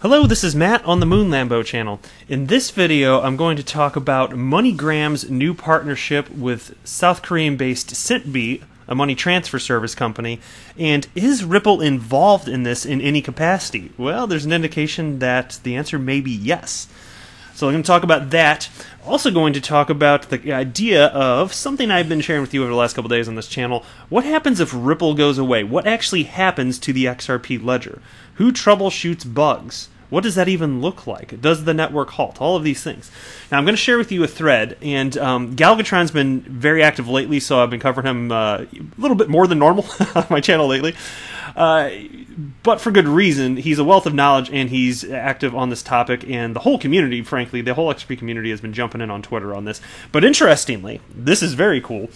Hello, this is Matt on the Moon Lambo channel. In this video, I'm going to talk about Moneygram's new partnership with South Korean-based Sentbe, a money transfer service company, and is Ripple involved in this in any capacity? Well, there's an indication that the answer may be yes. So I'm going to talk about that. Also going to talk about the idea of something I've been sharing with you over the last couple days on this channel. What happens if Ripple goes away? What actually happens to the XRP ledger? Who troubleshoots bugs? What does that even look like? Does the network halt? All of these things. Now, I'm going to share with you a thread, and Galvatron's been very active lately, so I've been covering him a little bit more than normal on my channel lately. But for good reason. He's a wealth of knowledge, and he's active on this topic, and the whole community, frankly, the whole XRP community has been jumping in on Twitter on this. But interestingly, this is very cool.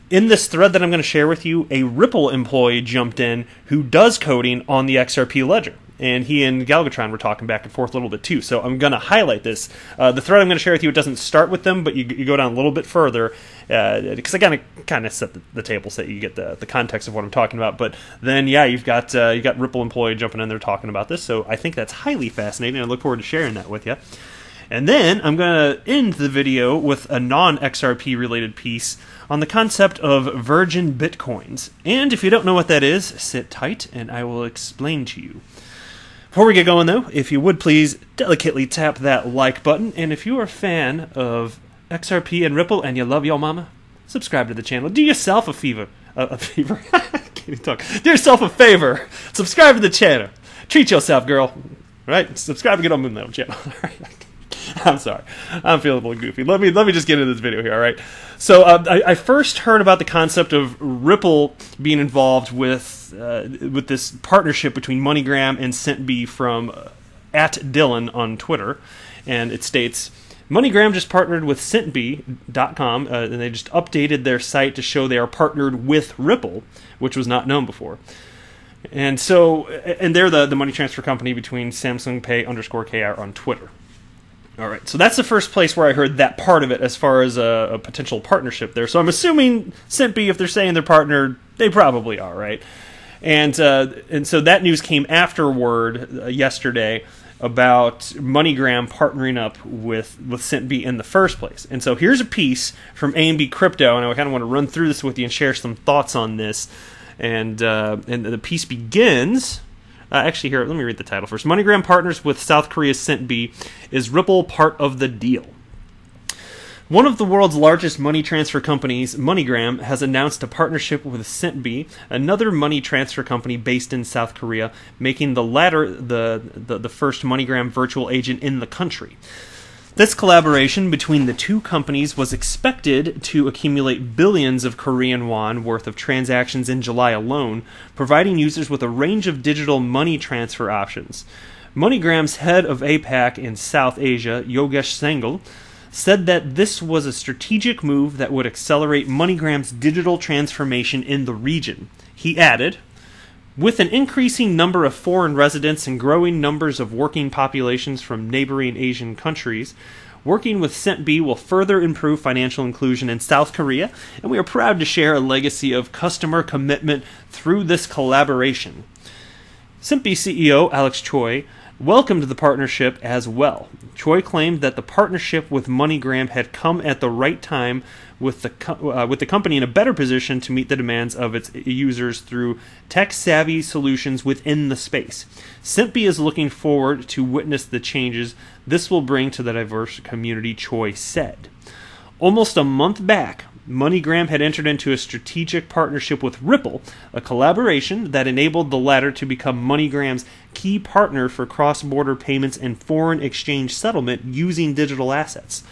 In this thread that I'm going to share with you, a Ripple employee jumped in who does coding on the XRP ledger. And he and Galvatron were talking back and forth a little bit too. So I'm going to highlight this. The thread I'm going to share with you, it doesn't start with them, but you go down a little bit further. Because I kind of set the table so that you get the context of what I'm talking about. But then, yeah, you got Ripple employee jumping in there talking about this. So I think that's highly fascinating. I look forward to sharing that with you. And then I'm going to end the video with a non-XRP related piece on the concept of virgin bitcoins. And if you don't know what that is, sit tight and I will explain to you. Before we get going, though, if you would please delicately tap that like button, and if you are a fan of XRP and Ripple and you love your mama, subscribe to the channel. Do yourself a favor. I can't even talk. Do yourself a favor. Subscribe to the channel. Treat yourself, girl. Right? Subscribe and get on Moon Lambo channel. All right. I'm sorry. I'm feeling a little goofy. Let me just get into this video here, all right? So I first heard about the concept of Ripple being involved with this partnership between Moneygram and Sentbe from @Dylan on Twitter, and it states, Moneygram just partnered with Sentbe.com, and they just updated their site to show they are partnered with Ripple, which was not known before. And so, and they're the money transfer company between Samsung Pay _KR on Twitter. All right, so that's the first place where I heard that part of it as far as a potential partnership there. So I'm assuming Sentbe, if they're saying they're partnered, they probably are, right? And so that news came afterward yesterday about MoneyGram partnering up with Sentbe in the first place. And so here's a piece from A&B Crypto, and I kind of want to run through this with you and share some thoughts on this. And the piece begins... actually, here, let me read the title first. Moneygram partners with South Korea's Sentbe. Is Ripple part of the deal? One of the world's largest money transfer companies, Moneygram, has announced a partnership with Sentbe, another money transfer company based in South Korea, making the latter the first MoneyGram virtual agent in the country. This collaboration between the two companies was expected to accumulate billions of Korean won worth of transactions in July alone, providing users with a range of digital money transfer options. MoneyGram's head of APAC in South Asia, Yogesh Sangl, said that this was a strategic move that would accelerate MoneyGram's digital transformation in the region. He added, with an increasing number of foreign residents and growing numbers of working populations from neighboring Asian countries, working with Sentbe will further improve financial inclusion in South Korea, and we are proud to share a legacy of customer commitment through this collaboration. Sentbe CEO Alex Choi welcomed the partnership as well. Choi claimed that the partnership with MoneyGram had come at the right time, with the company in a better position to meet the demands of its users through tech-savvy solutions within the space. Sentbe is looking forward to witness the changes this will bring to the diverse community, Choi said. Almost a month back, MoneyGram had entered into a strategic partnership with Ripple, a collaboration that enabled the latter to become MoneyGram's key partner for cross-border payments and foreign exchange settlement using digital assets.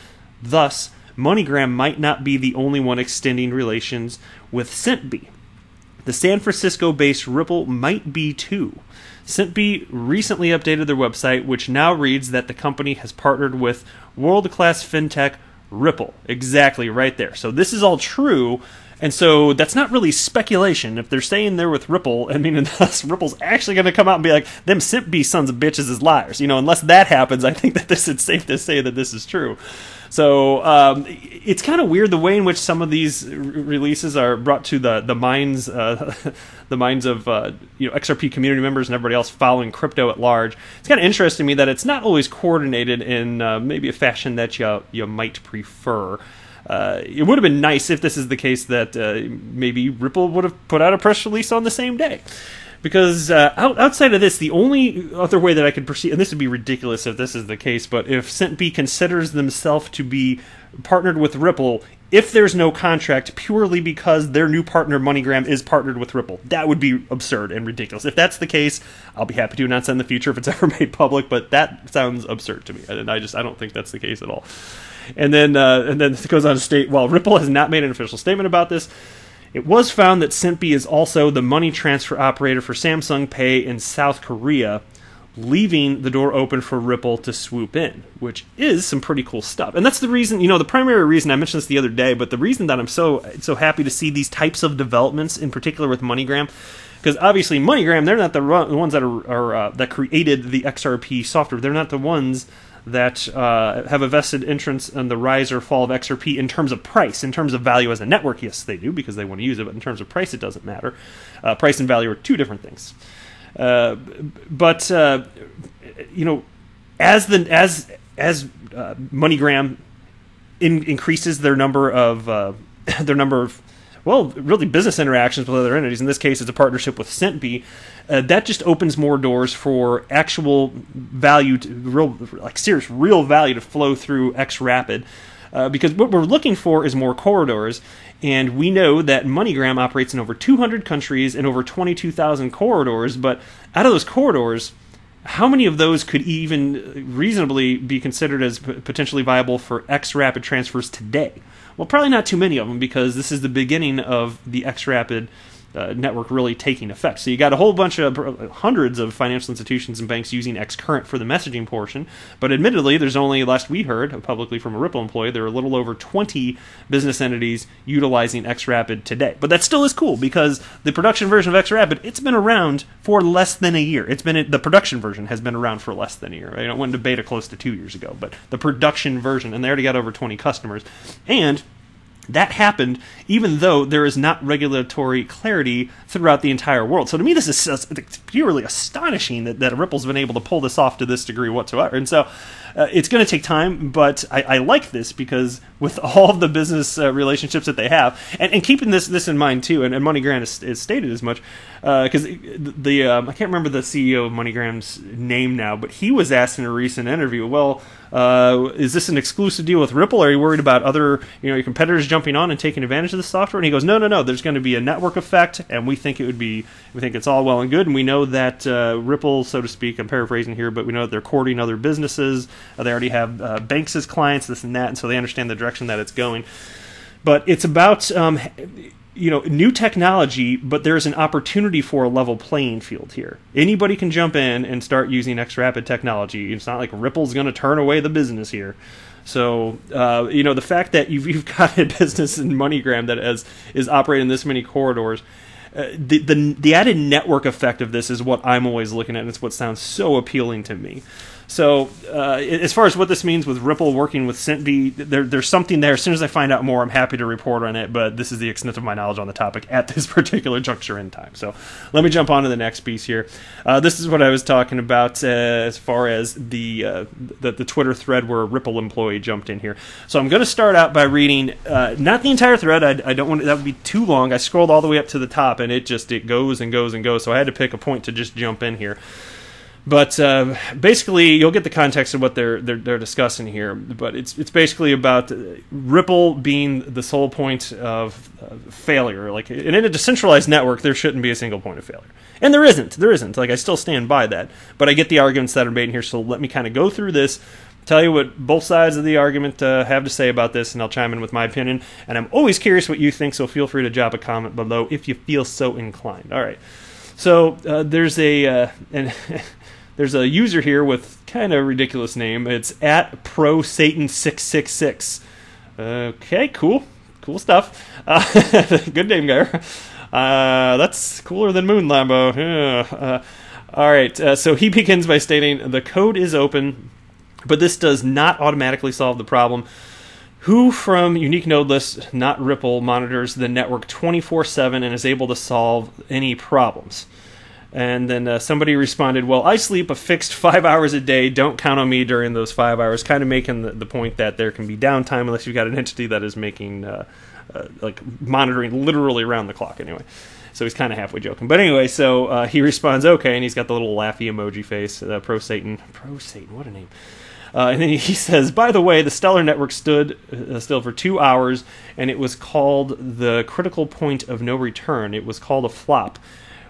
Thus, MoneyGram might not be the only one extending relations with Sentbe. The San Francisco-based Ripple might be too. Sentbe recently updated their website, which now reads that the company has partnered with world-class fintech Ripple. Exactly, right there. So this is all true, and so that's not really speculation. If they're saying they're with Ripple, I mean, unless Ripple's actually going to come out and be like, them Sentbe sons of bitches is liars. You know, unless that happens, I think that this is safe to say that this is true. So it's kind of weird the way in which some of these releases are brought to the minds the minds of XRP community members and everybody else following crypto at large. It's kind of interesting to me that it's not always coordinated in maybe a fashion that you might prefer. It would have been nice if this is the case that maybe Ripple would have put out a press release on the same day. Because outside of this, the only other way that I could proceed, and this would be ridiculous if this is the case, but if Sentbe considers themselves to be partnered with Ripple, if there's no contract purely because their new partner, Moneygram, is partnered with Ripple, that would be absurd and ridiculous. If that's the case, I'll be happy to announce that in the future if it's ever made public, but that sounds absurd to me, and I don't think that's the case at all. And then it goes on to state, while Ripple has not made an official statement about this, it was found that Sentbe is also the money transfer operator for Samsung Pay in South Korea, leaving the door open for Ripple to swoop in, which is some pretty cool stuff. And that's the reason, the primary reason, I mentioned this the other day, but the reason that I'm so happy to see these types of developments, in particular with MoneyGram, because obviously MoneyGram, they're not the ones that are that created the XRP software. They're not the ones that have a vested interest in the rise or fall of XRP in terms of price. In terms of value as a network, yes, they do, because they want to use it, but in terms of price, it doesn't matter. Price and value are two different things. As MoneyGram increases their number of really business interactions with other entities. In this case, it's a partnership with Sentbe. That just opens more doors for actual value, serious real value to flow through XRapid. Because what we're looking for is more corridors, and we know that MoneyGram operates in over 200 countries and over 22,000 corridors, but out of those corridors, how many of those could even reasonably be considered as potentially viable for XRapid transfers today? Well, probably not too many of them, because this is the beginning of the XRapid network really taking effect. So you got a whole bunch of hundreds of financial institutions and banks using xCurrent for the messaging portion, but admittedly, there's only, last we heard publicly from a Ripple employee, there are a little over 20 business entities utilizing XRapid today. But that still is cool, because the production version of XRapid, it's been around for less than a year. The production version has been around for less than a year. Right? It went into beta close to 2 years ago, but the production version, and they already got over 20 customers. And that happened even though there is not regulatory clarity throughout the entire world. So to me, this is purely astonishing that Ripple's been able to pull this off to this degree whatsoever. And so it's going to take time, but I like this, because with all of the business relationships that they have, and keeping this in mind too, and MoneyGram is stated as much, because I can't remember the CEO of MoneyGram's name now, but he was asked in a recent interview, well, is this an exclusive deal with Ripple? Are you worried about other your competitors jumping on and taking advantage of the software? And he goes, no, there's going to be a network effect, and we think it's all well and good, and we know that Ripple, so to speak, I'm paraphrasing here, but we know that they're courting other businesses. They already have banks as clients, this and that, and so they understand the direction that it's going. But it's about new technology, but there's an opportunity for a level playing field here. Anybody can jump in and start using XRapid technology. It's not like Ripple's going to turn away the business here. So, the fact that you've got a business in MoneyGram that is operating this many corridors, the added network effect of this is what I'm always looking at, and it's what sounds so appealing to me. So as far as what this means with Ripple working with Sentbe, there's something there. As soon as I find out more, I'm happy to report on it, but this is the extent of my knowledge on the topic at this particular juncture in time. So let me jump on to the next piece here. This is what I was talking about as far as the Twitter thread where a Ripple employee jumped in here. So I'm going to start out by reading, not the entire thread. I don't want that would be too long. I scrolled all the way up to the top, and it goes and goes and goes, so I had to pick a point to just jump in here. But basically, you'll get the context of what they're discussing here. But it's basically about Ripple being the sole point of failure. Like, in a decentralized network, there shouldn't be a single point of failure, and there isn't. Like, I still stand by that. But I get the arguments that are made in here. So let me kind of go through this, tell you what both sides of the argument have to say about this, and I'll chime in with my opinion. And I'm always curious what you think, so feel free to drop a comment below if you feel so inclined. All right. So there's a user here with kind of a ridiculous name. It's at ProSatan666. Okay, cool stuff. Good name, guy. That's cooler than Moon Lambo. All right, so he begins by stating, the code is open, but this does not automatically solve the problem. Who from unique node list, not Ripple, monitors the network 24/7 and is able to solve any problems? And then somebody responded, well, I sleep a fixed 5 hours a day. Don't count on me during those 5 hours, kind of making the point that there can be downtime unless you've got an entity that is making, like monitoring literally around the clock anyway. So he's kind of halfway joking. But anyway, so he responds, okay, and he's got the little laughy emoji face, ProSatan. ProSatan, what a name. And then he says, by the way, the Stellar Network stood still for 2 hours, and it was called the critical point of no return. It was called a flop.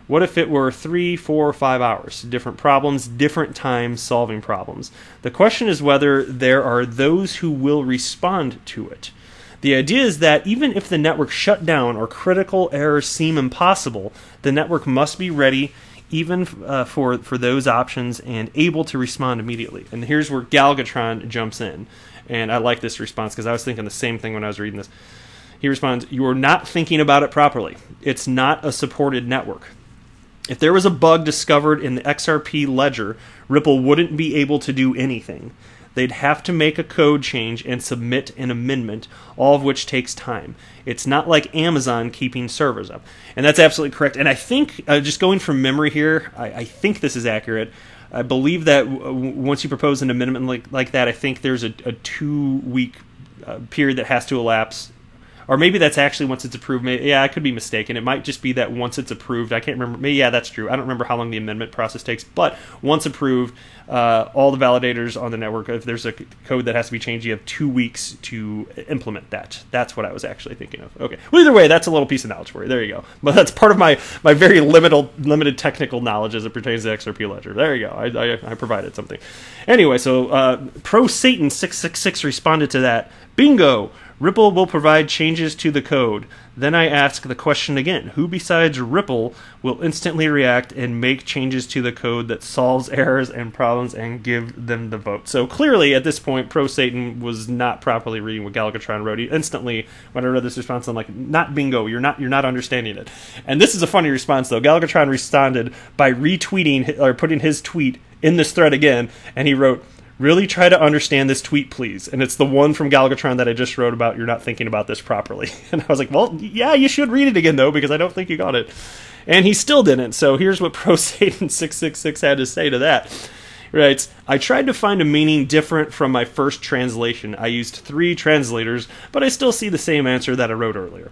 What if it were 3, 4, 5 hours? Different problems, different times solving problems. The question is whether there are those who will respond to it. The idea is that even if the network shut down or critical errors seem impossible, the network must be ready even for those options and able to respond immediately. And here's where Galgatron jumps in. And I like this response because I was thinking the same thing when I was reading this. He responds, you are not thinking about it properly. It's not a supported network. If there was a bug discovered in the XRP ledger, Ripple wouldn't be able to do anything. They'd have to make a code change and submit an amendment, all of which takes time. It's not like Amazon keeping servers up. And that's absolutely correct. And I think, just going from memory here, I think this is accurate. I believe that once you propose an amendment like that, I think there's a 2-week period that has to elapse. Or maybe that's actually once it's approved. Yeah, I could be mistaken. It might just be that once it's approved, I can't remember. Maybe, yeah, that's true. I don't remember how long the amendment process takes. But once approved, all the validators on the network, if there's a code that has to be changed, you have 2 weeks to implement that. That's what I was actually thinking of. Okay. Well, either way, that's a little piece of knowledge for you. There you go. But that's part of my very limited technical knowledge as it pertains to XRP Ledger. There you go. I provided something. Anyway, so ProSatan 666 responded to that. Bingo! Ripple will provide changes to the code. Then I ask the question again. Who besides Ripple will instantly react and make changes to the code that solves errors and problems and give them the vote? So clearly at this point, ProSatan was not properly reading what Galgatron wrote. He instantly, when I read this response, I'm like, not bingo, you're not understanding it. And this is a funny response though. Galgatron responded by retweeting or putting his tweet in this thread again, and he wrote, really try to understand this tweet, please. And it's the one from Galgatron that I just wrote about, you're not thinking about this properly. And I was like, well, yeah, you should read it again, though, because I don't think you got it. And he still didn't. So here's what ProSatan 666 had to say to that. He writes, I tried to find a meaning different from my first translation. I used 3 translators, but I still see the same answer that I wrote earlier.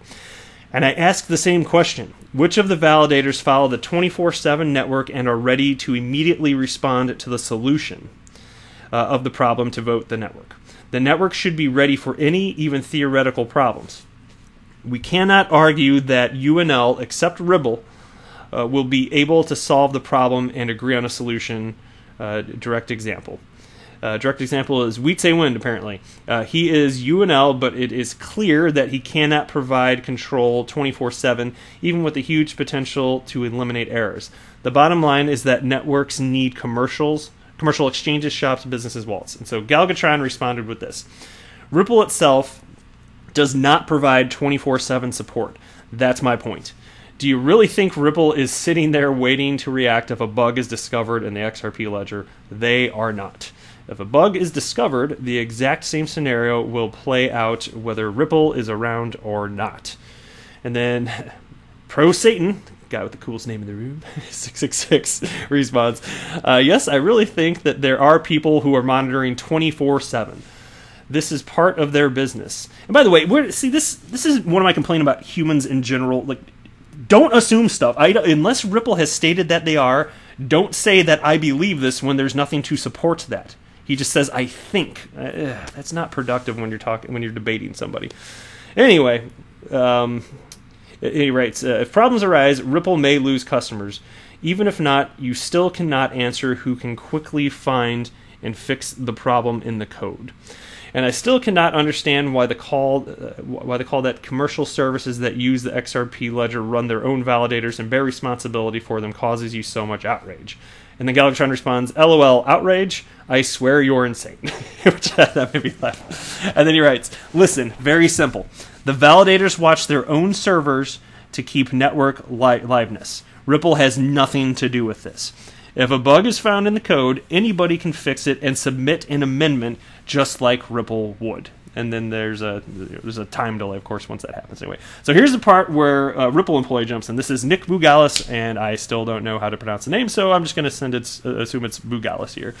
And I asked the same question. Which of the validators follow the 24/7 network and are ready to immediately respond to the solution of the problem to vote the network? The network should be ready for any, even theoretical problems. We cannot argue that UNL, except Ripple, will be able to solve the problem and agree on a solution. Direct example. Direct example is Wietse Wind, apparently. He is UNL, but it is clear that he cannot provide control 24/7, even with the huge potential to eliminate errors. The bottom line is that networks need commercial exchanges, shops, businesses, wallets. And so Galgatron responded with this. Ripple itself does not provide 24/7 support. That's my point. Do you really think Ripple is sitting there waiting to react if a bug is discovered in the XRP ledger? They are not. If a bug is discovered, the exact same scenario will play out whether Ripple is around or not. And then ProSatan, guy with the coolest name in the room, 666 responds, yes, I really think that there are people who are monitoring 24/7. This is part of their business. And by the way, this is one of my complaints about humans in general. Like, don't assume stuff. Unless Ripple has stated that they are, don't say that I believe this when there's nothing to support that. He just says, I think. That's not productive when you're debating somebody. Anyway, he writes, if problems arise, Ripple may lose customers. Even if not, you still cannot answer who can quickly find and fix the problem in the code. And I still cannot understand why the call that commercial services that use the XRP ledger run their own validators and bear responsibility for them causes you so much outrage. And then Galvatron responds, LOL, outrage? I swear you're insane. Which that made me laugh. And then he writes, listen, very simple. The validators watch their own servers to keep network liveness. Ripple has nothing to do with this. If a bug is found in the code, anybody can fix it and submit an amendment just like Ripple would. and then there's a time delay, of course, once that happens. Anyway, so here's the part where a Ripple employee jumps in. This is Nick Bougalis, and I still don't know how to pronounce the name, so I'm just going to assume it's Bougalis here.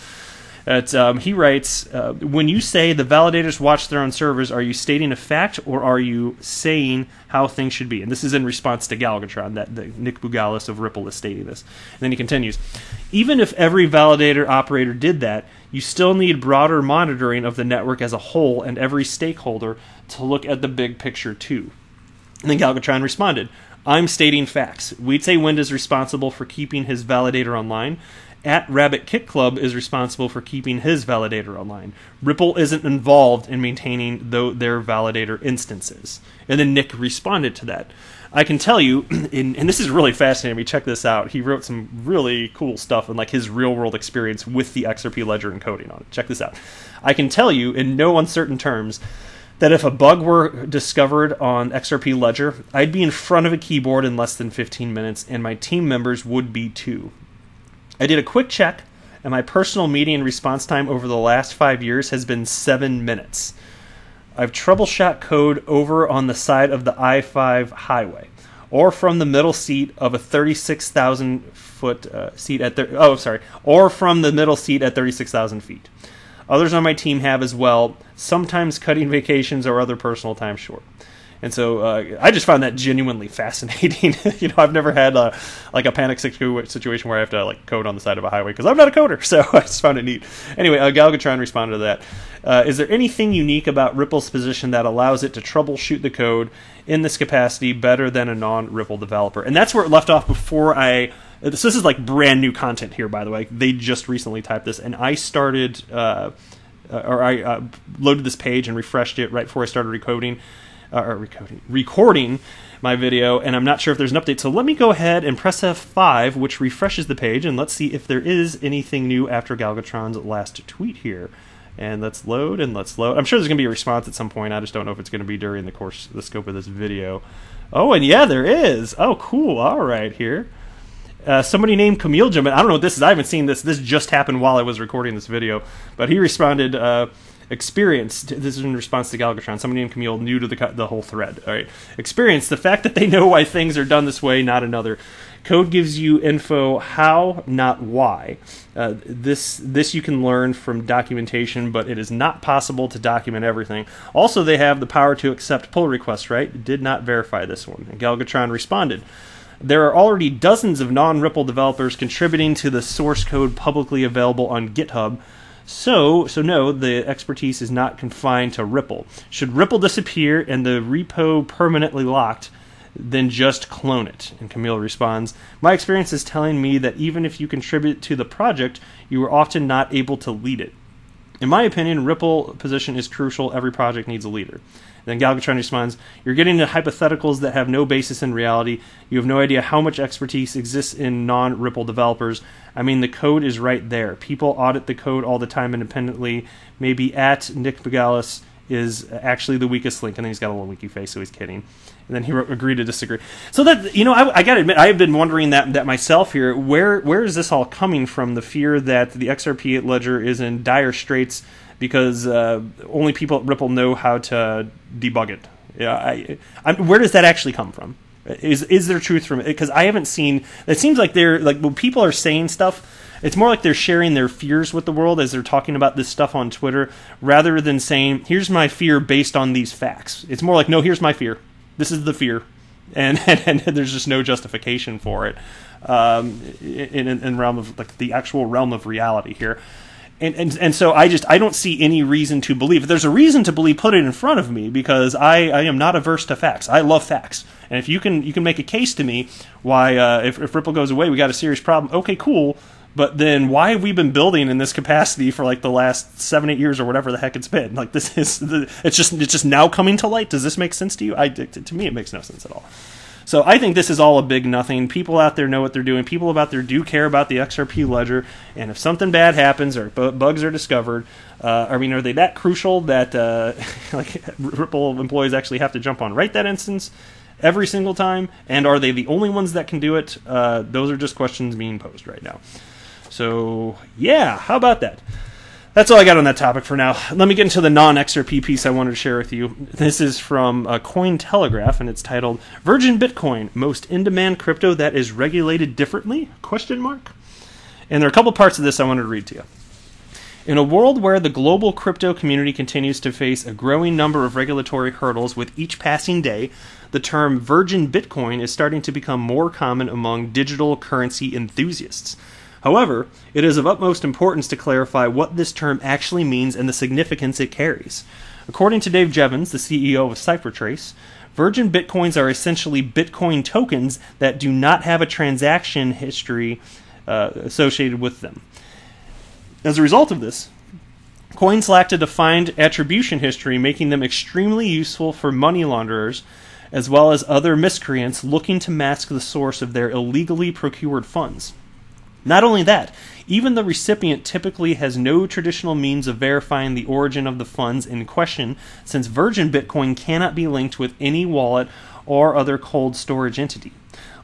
He writes, when you say the validators watch their own servers, are you stating a fact or are you saying how things should be? And this is in response to Galvatron, that Nick Bougalis of Ripple is stating this. And then he continues, even if every validator operator did that, you still need broader monitoring of the network as a whole and every stakeholder to look at the big picture too. And then Galvatron responded, I'm stating facts. We'd say Wind is responsible for keeping his validator online. @Rabbit Kick Club is responsible for keeping his validator online. Ripple isn't involved in maintaining their validator instances. And then Nick responded to that. I can tell you, and this is really fascinating to me, check this out. He wrote some really cool stuff and like his real-world experience with the XRP ledger and coding on it. Check this out. I can tell you in no uncertain terms that if a bug were discovered on XRP ledger, I'd be in front of a keyboard in less than 15 minutes, and my team members would be too. I did a quick check, and my personal median response time over the last 5 years has been 7 minutes. I've troubleshot code over on the side of the I-5 highway, or from the middle seat of a 36,000 foot seat at or from the middle seat at 36,000 feet. Others on my team have as well, sometimes cutting vacations or other personal time short. And so I just found that genuinely fascinating. I've never had a panic situation where I have to code on the side of a highway because I'm not a coder. So I just found it neat. Anyway, Galvatron responded to that. Is there anything unique about Ripple's position that allows it to troubleshoot the code in this capacity better than a non-Ripple developer? And that's where it left off before this is like brand new content here, by the way. They just recently typed this, and I started, I loaded this page and refreshed it right before I started recording my video, and I'm not sure if there's an update. So let me go ahead and press F5, which refreshes the page, and let's see if there is anything new after Galvatron's last tweet here. And let's load, and let's load. I'm sure there's going to be a response at some point. I just don't know if it's going to be during the scope of this video. Oh, and yeah, there is. Oh, cool. All right, here. Somebody named Camille jumped in. I don't know what this is. I haven't seen this. This just happened while I was recording this video. But he responded, experience. This is in response to Galvatron. Somebody named Camille, new to the whole thread. All right. Experience. The fact that they know why things are done this way, not another. Code gives you info how, not why. This you can learn from documentation, but it is not possible to document everything. Also, they have the power to accept pull requests, right? Did not verify this one. And Galvatron responded, there are already dozens of non-Ripple developers contributing to the source code publicly available on GitHub. So no, the expertise is not confined to Ripple. Should Ripple disappear and the repo permanently locked, then just clone it. And Camille responds, my experience is telling me that even if you contribute to the project, you are often not able to lead it. In my opinion, Ripple position is crucial. Every project needs a leader. Then Galvatron responds, you're getting into hypotheticals that have no basis in reality. You have no idea how much expertise exists in non-Ripple developers. I mean, the code is right there. People audit the code all the time independently. Maybe at Nick Bougalis is actually the weakest link. And then he's got a little winky face, so he's kidding. And then he wrote, agree to disagree. So that, I got to admit, I have been wondering that myself here. Where is this all coming from? The fear that the XRP ledger is in dire straits because only people at Ripple know how to debug it. Yeah, where does that actually come from? Is there truth from it? Because I haven't seen. It seems like they're when people are saying stuff, it's more like they're sharing their fears with the world as they're talking about this stuff on Twitter, rather than saying, "Here's my fear based on these facts." It's more like, "No, here's my fear. This is the fear," and there's just no justification for it in realm of the actual realm of reality here. And so I don't see any reason to believe. If there's a reason to believe, put it in front of me, because I am not averse to facts. I love facts. And if you can make a case to me why if Ripple goes away, we got a serious problem. Okay, cool. But then why have we been building in this capacity for the last 7-8 years or whatever the heck it's been? It's just now coming to light. Does this make sense to you? To me, it makes no sense at all. So I think this is all a big nothing. People out there know what they're doing. People out there do care about the XRP ledger. And if something bad happens or bugs are discovered, are they that crucial that Ripple employees actually have to jump on right that instance every single time? And are they the only ones that can do it? Those are just questions being posed right now. So yeah, how about that? That's all I got on that topic for now. Let me get into the non-XRP piece I wanted to share with you. This is from Cointelegraph, and it's titled, Virgin Bitcoin, Most In-Demand Crypto That Is Regulated Differently? ? And there are a couple parts of this I wanted to read to you. In a world where the global crypto community continues to face a growing number of regulatory hurdles with each passing day, the term Virgin Bitcoin is starting to become more common among digital currency enthusiasts. However, it is of utmost importance to clarify what this term actually means and the significance it carries. According to Dave Jevons, the CEO of CipherTrace, Virgin Bitcoins are essentially Bitcoin tokens that do not have a transaction history associated with them. As a result of this, coins lacked a defined attribution history, making them extremely useful for money launderers as well as other miscreants looking to mask the source of their illegally procured funds. Not only that, even the recipient typically has no traditional means of verifying the origin of the funds in question, since Virgin Bitcoin cannot be linked with any wallet or other cold storage entity.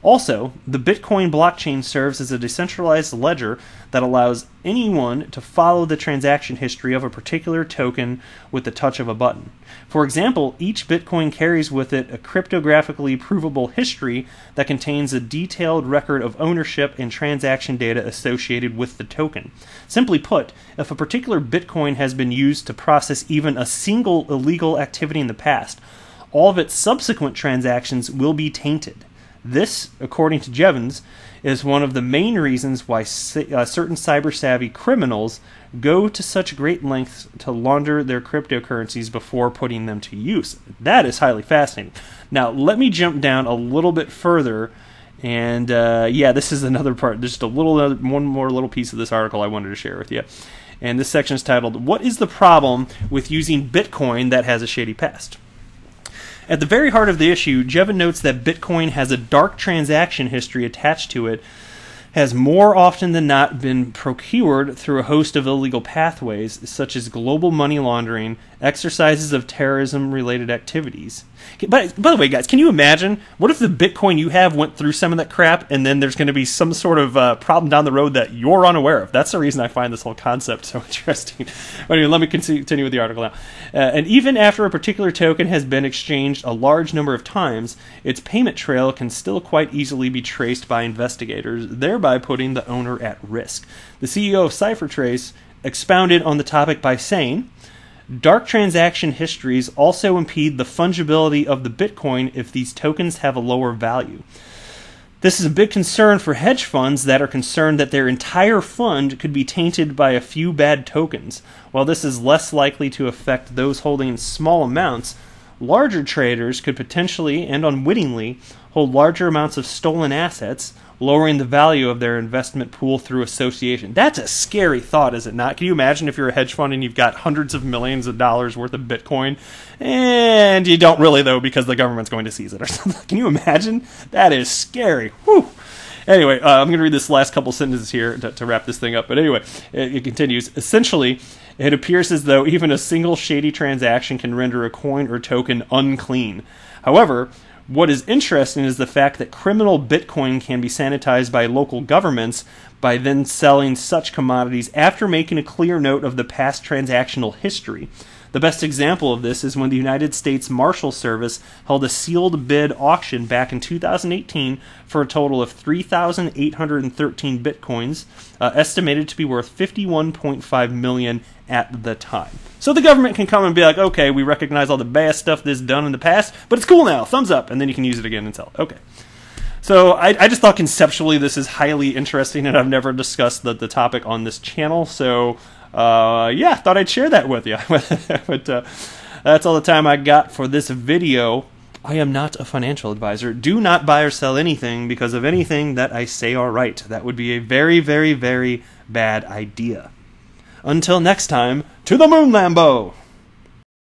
Also, the Bitcoin blockchain serves as a decentralized ledger that allows anyone to follow the transaction history of a particular token with the touch of a button. For example, each Bitcoin carries with it a cryptographically provable history that contains a detailed record of ownership and transaction data associated with the token. Simply put, if a particular Bitcoin has been used to process even a single illegal activity in the past, all of its subsequent transactions will be tainted. This, according to Jevons, is one of the main reasons why certain cyber-savvy criminals go to such great lengths to launder their cryptocurrencies before putting them to use. That is highly fascinating. Now, let me jump down a little bit further, and this is another part, just one more little piece of this article I wanted to share with you. And this section is titled, What is the Problem with Using Bitcoin That Has a Shady Past? At the very heart of the issue, Jevon notes that Bitcoin has a dark transaction history attached to it, has more often than not been procured through a host of illegal pathways, such as global money laundering, exercises of terrorism-related activities. By the way, guys, can you imagine? What if the Bitcoin you have went through some of that crap, and then there's going to be some sort of problem down the road that you're unaware of? That's the reason I find this whole concept so interesting. But anyway, let me continue with the article now. And even after a particular token has been exchanged a large number of times, its payment trail can still quite easily be traced by investigators, thereby putting the owner at risk. The CEO of CipherTrace expounded on the topic by saying, Dark transaction histories also impede the fungibility of the Bitcoin if these tokens have a lower value. This is a big concern for hedge funds that are concerned that their entire fund could be tainted by a few bad tokens. While this is less likely to affect those holding small amounts, larger traders could potentially and unwittingly hold larger amounts of stolen assets, lowering the value of their investment pool through association. That's a scary thought, is it not? Can you imagine if you're a hedge fund and you've got hundreds of millions of dollars worth of Bitcoin, and you don't really, though, because the government's going to seize it or something? Can you imagine? That is scary. Whew. Anyway, I'm going to read this last couple sentences here to wrap this thing up. But anyway, it continues. Essentially, it appears as though even a single shady transaction can render a coin or token unclean. However, what is interesting is the fact that criminal Bitcoin can be sanitized by local governments by then selling such commodities after making a clear note of the past transactional history. The best example of this is when the United States Marshal Service held a sealed bid auction back in 2018 for a total of 3,813 Bitcoins, estimated to be worth $51.5 million at the time. So the government can come and be like, okay, we recognize all the bad stuff that's done in the past, but it's cool now, thumbs up, and then you can use it again and sell it. Okay. So I just thought conceptually this is highly interesting, and I've never discussed the topic on this channel, so thought I'd share that with you. But that's all the time I got for this video. I am not a financial advisor. Do not buy or sell anything because of anything that I say or write. That would be a very, very, very bad idea. Until next time, to the moon, Lambo!